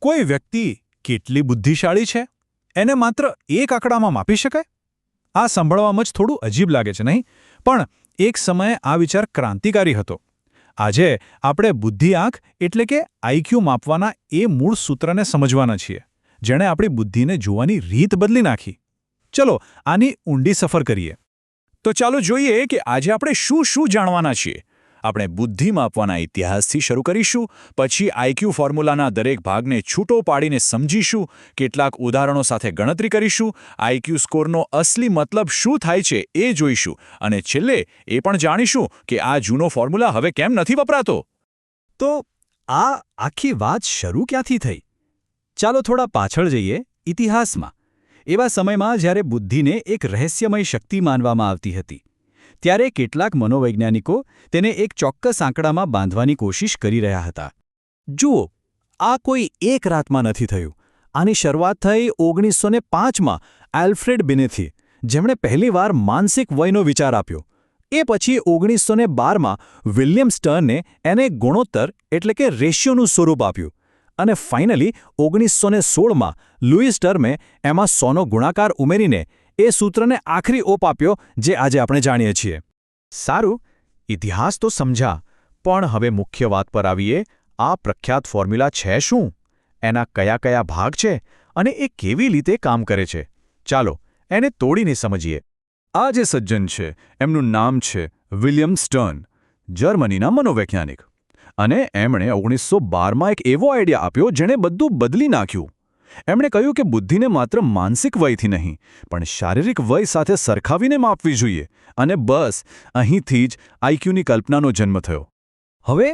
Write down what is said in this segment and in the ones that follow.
કોઈ વ્યક્તિ કેટલી બુદ્ધિશાળી છે એને માત્ર એક આંકડામાં માપી શકાય? આ સાંભળવામાં જ થોડું અજીબ લાગે છે નહીં? પણ એક સમયે આ વિચાર ક્રાંતિકારી હતો. આજે આપણે બુદ્ધિઆંક એટલે કે આઈક્યુ માપવાના એ મૂળ સૂત્રને સમજવાના છીએ, જેણે આપણી બુદ્ધિને જોવાની રીત બદલી નાખી. ચલો આની ઊંડી સફર કરીએ. તો ચાલો જોઈએ કે આજે આપણે શું શું જાણવાના છીએ. આપણે બુદ્ધિ માપવાના ઇતિહાસથી શરૂ કરીશું, પછી આઈક્યુ ફોર્મ્યુલાના દરેક ભાગને છૂટો પાડીને સમજીશું, કેટલાક ઉદાહરણો સાથે ગણતરી કરીશું, આઈક્યુ સ્કોરનો અસલી મતલબ શું થાય છે એ જોઈશું, અને છેલ્લે એ પણ જાણીશું કે આ જૂનો ફોર્મ્યુલા હવે કેમ નથી વપરાતો. તો આ આખી વાત શરૂ ક્યાંથી થઈ? ચાલો થોડા પાછળ જઈએ, ઇતિહાસમાં. એવા સમયમાં જ્યારે બુદ્ધિને એક રહસ્યમય શક્તિ માનવામાં આવતી હતી, ત્યારે કેટલાક મનોવૈજ્ઞાનિકો તેને એક ચોક્કસ આંકડામાં બાંધવાની કોશિશ કરી રહ્યા હતા. જુઓ, આ કોઈ એક રાતમાં નથી થયું. આની શરૂઆત થઈ 1905માં આલ્ફ્રેડ બિનેથી, જેમણે પહેલીવાર માનસિક વયનો વિચાર આપ્યો. એ પછી 1912માં વિલિયમ સ્ટર્ને એને ગુણોત્તર એટલે કે રેશિયોનું સ્વરૂપ આપ્યું. અને ફાઇનલી 1916માં લુઈસ ટર્મે એમાં 100નો ગુણાકાર ઉમેરીને એ સૂત્રને આખરી ઓપ આપ્યો જે આજે આપણે જાણીએ છીએ. સારું, ઇતિહાસ તો સમજા, પણ હવે મુખ્ય વાત પર આવીએ. આ પ્રખ્યાત ફોર્મ્યુલા છે શું? એના કયા કયા ભાગ છે અને એ કેવી રીતે કામ કરે છે? ચાલો એને તોડીને સમજીએ. આ જે સજ્જન છે એમનું નામ છે વિલિયમ સ્ટર્ન, જર્મનીના મનોવૈજ્ઞાનિક. અને એમણે 1912માં એક એવો આઈડિયા આપ્યો જેણે બધું બદલી નાખ્યું. એમણે કહ્યું કે બુદ્ધિને માત્ર માનસિક વયથી નહીં, પણ શારીરિક વય સાથે સરખાવીને માપવી જોઈએ. અને બસ અહીંથી જ આઈક્યુની કલ્પનાનો જન્મ થયો. હવે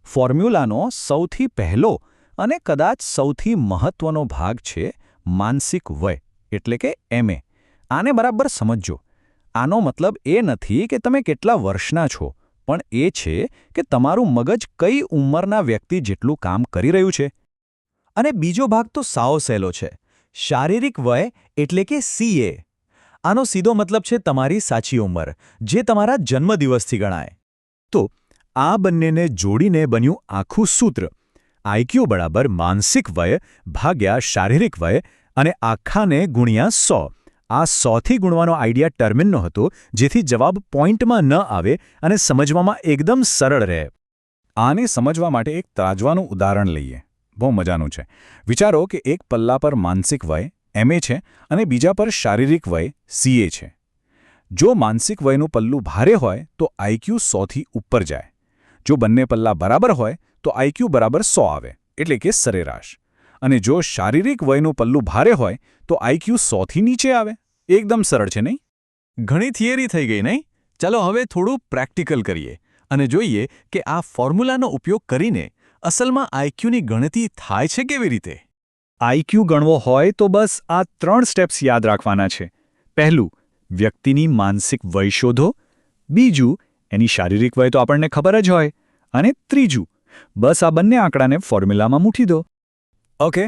ફોર્મ્યુલાનો સૌથી પહેલો અને કદાચ સૌથી મહત્વનો ભાગ છે માનસિક વય એટલે કે MA. આને બરાબર સમજજો. આનો મતલબ એ નથી કે તમે કેટલા વર્ષના છો, પણ એ છે કે તમારું મગજ કઈ ઉંમરના વ્યક્તિ જેટલું કામ કરી રહ્યું છે. અને બીજો ભાગ તો સાવ સહેલો છે, શારીરિક વય એટલે કે CA. આનો સીધો મતલબ છે તમારી સાચી ઉંમર, જે તમારા જન્મદિવસથી ગણાય. તો આ બંનેને જોડીને બન્યું આખું સૂત્ર. આઈક્યુ બરાબર માનસિક વય ભાગ્યા શારીરિક વય અને આખાને ગુણ્યા 100. આ 100થી ગુણવાનો આઈડિયા ટર્મિનનો હતો, જેથી જવાબ પોઈન્ટમાં ન આવે અને સમજવામાં એકદમ સરળ રહે. આને સમજવા માટે એક તાજવાનું ઉદાહરણ લઈએ. બહુ મજાનું છે. વિચારો કે એક પલ્લા પર માનસિક વય MA છે અને બીજા પર શારીરિક વય CA છે. જો માનસિક વયનું પલ્લું ભારે હોય તો આઈક્યુ 100થી ઉપર જાય. જો બંને પલ્લા બરાબર હોય તો આઈક્યુ બરાબર 100 આવે, એટલે કે સરેરાશ. અને જો શારીરિક વયનું પલ્લું ભારે હોય તો આઈક્યુ 100થી નીચે આવે. એકદમ સરળ છે નહીં? ઘણી થિયરી થઈ ગઈ નહીં? ચાલો હવે થોડું પ્રેક્ટિકલ કરીએ અને જોઈએ કે આ ફોર્મ્યુલાનો ઉપયોગ કરીને અસલમાં આઈક્યુની ગણતરી થાય છે કેવી રીતે. આઈક્યુ ગણવો હોય તો બસ આ 3 સ્ટેપ્સ યાદ રાખવાના છે. પહેલું, વ્યક્તિની માનસિક વય શોધો. બીજું, એની શારીરિક વય તો આપણને ખબર જ હોય. અને ત્રીજું, બસ આ બંને આંકડાને ફોર્મ્યુલામાં મૂકી દો. ઓકે,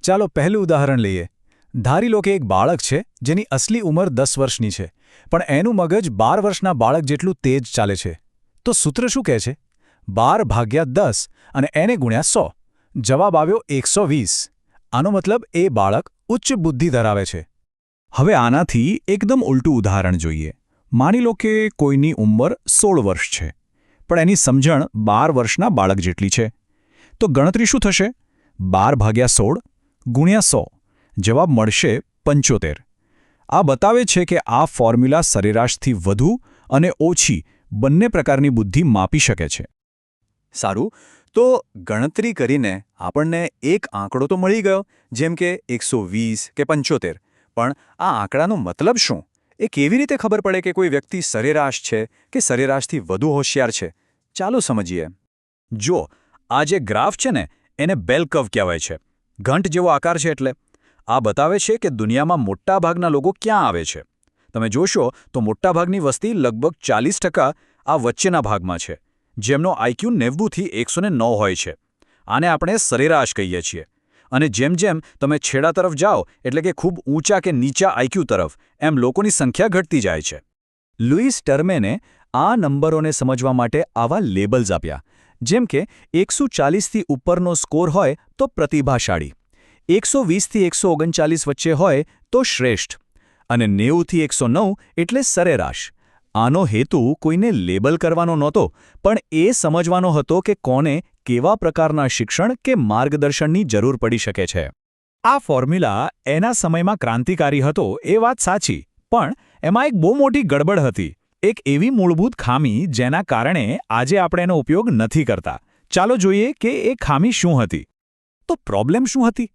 ચાલો પહેલું ઉદાહરણ લઈએ. ધારી લો કે એક બાળક છે જેની અસલી ઉંમર 10 વર્ષની છે, પણ એનું મગજ 12 વર્ષના બાળક જેટલું તેજ ચાલે છે. તો સૂત્ર શું કહે છે? 12 ભાગ્યા 10 અને એને ગુણ્યા 100. જવાબ આવ્યો 120. આનો મતલબ એ બાળક ઉચ્ચ બુદ્ધિ ધરાવે છે. હવે આનાથી એકદમ ઉલટું ઉદાહરણ જોઈએ. માની લો કે કોઈની ઉંમર 16 વર્ષ છે, પણ એની સમજણ 12 વર્ષના બાળક જેટલી છે. તો ગણતરી શું થશે? 12 ભાગ્યા 16 ગુણ્યા 100. જવાબ મળશે 75. આ બતાવે છે કે આ ફોર્મ્યુલા સરેરાશથી વધુ અને ઓછી બંને પ્રકારની બુદ્ધિ માપી શકે છે. સારું, તો ગણતરી કરીને આપણને એક આંકડો તો મળી ગયો, જેમ કે 120 કે 75. પણ આ આંકડાનો મતલબ શું? એ કેવી રીતે ખબર પડે કે કોઈ વ્યક્તિ સરેરાશ છે કે સરેરાશથી વધુ હોશિયાર છે? ચાલો સમજીએ. જો આ જે ગ્રાફ છે ને, એને બેલ કર્વ કહેવાય છે. ઘંટ જેવો આકાર છે. એટલે આ બતાવે છે કે દુનિયામાં મોટાભાગના લોકો ક્યાં આવે છે. તમે જોશો તો મોટાભાગની વસ્તી લગભગ 40% આ વચ્ચેના ભાગમાં છે, જેમનો આઈક્યુ 90થી 109 હોય છે. આને આપણે સરેરાશ કહીએ છીએ. અને જેમ જેમ તમે છેડા તરફ જાઓ, એટલે કે ખૂબ ઊંચા કે નીચા આઈક્યુ તરફ, એમ લોકોની સંખ્યા ઘટતી જાય છે. લુઈસ ટર્મેને આ નંબરોને સમજવા માટે આવા લેબલ્સ આપ્યા, જેમ કે 140થી ઉપરનો સ્કોર હોય તો પ્રતિભાશાળી, 120થી 139 વચ્ચે હોય તો શ્રેષ્ઠ અને 90થી 109 એટલે સરેરાશ. આનો હેતુ કોઈને લેબલ કરવાનો નહોતો, પણ એ સમજવાનો હતો કે કોને કેવા પ્રકારના શિક્ષણ કે માર્ગદર્શનની જરૂર પડી શકે છે. આ ફોર્મ્યુલા એના સમયમાં ક્રાંતિકારી હતો એ વાત સાચી, પણ એમાં એક બહુ મોટી ગડબડ હતી. એક એવી મૂળભૂત ખામી જેના કારણે આજે આપણે એનો ઉપયોગ નથી કરતા. ચાલો જોઈએ કે એ ખામી શું હતી. તો પ્રોબ્લેમ શું હતી?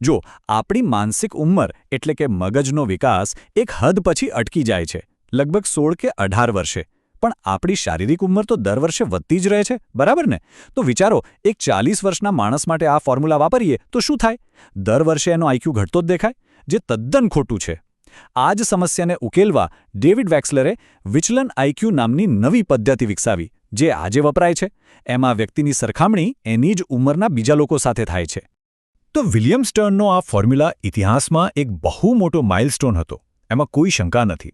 જો આપણી માનસિક ઉંમર એટલે કે મગજનો વિકાસ એક હદ પછી અટકી જાય છે, લગભગ 16 કે 18 વર્ષે. પણ આપણી શારીરિક ઉંમર તો દર વર્ષે વધતી જ રહે છે, બરાબર ને? તો વિચારો, એક 40 વર્ષના માણસ માટે આ ફોર્મ્યુલા વાપરીએ તો શું થાય? દર વર્ષે એનો આઈક્યુ ઘટતો જ દેખાય, જે તદ્દન ખોટું છે. આ જ સમસ્યાને ઉકેલવા ડેવિડ વેક્સલરે વિચલન આઈક્યુ નામની નવી પદ્ધતિ વિકસાવી, જે આજે વપરાય છે. એમાં વ્યક્તિની સરખામણી એની જ ઉંમરના બીજા લોકો સાથે થાય છે. તો વિલિયમ સ્ટર્નનો આ ફોર્મ્યુલા ઇતિહાસમાં એક બહુ મોટો માઇલસ્ટોન હતો, એમાં કોઈ શંકા નથી.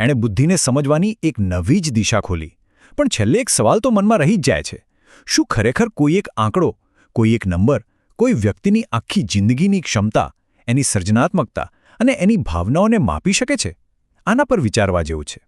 એણે બુદ્ધિને સમજવાની એક નવી જ દિશા ખોલી. પણ છેલ્લે એક સવાલ તો મનમાં રહી જ જાય છે. શું ખરેખર કોઈ એક આંકડો, કોઈ એક નંબર, કોઈ વ્યક્તિની આખી જિંદગીની ક્ષમતા, એની સર્જનાત્મકતા અને એની ભાવનાઓને માપી શકે છે? આના પર વિચારવા જેવું છે.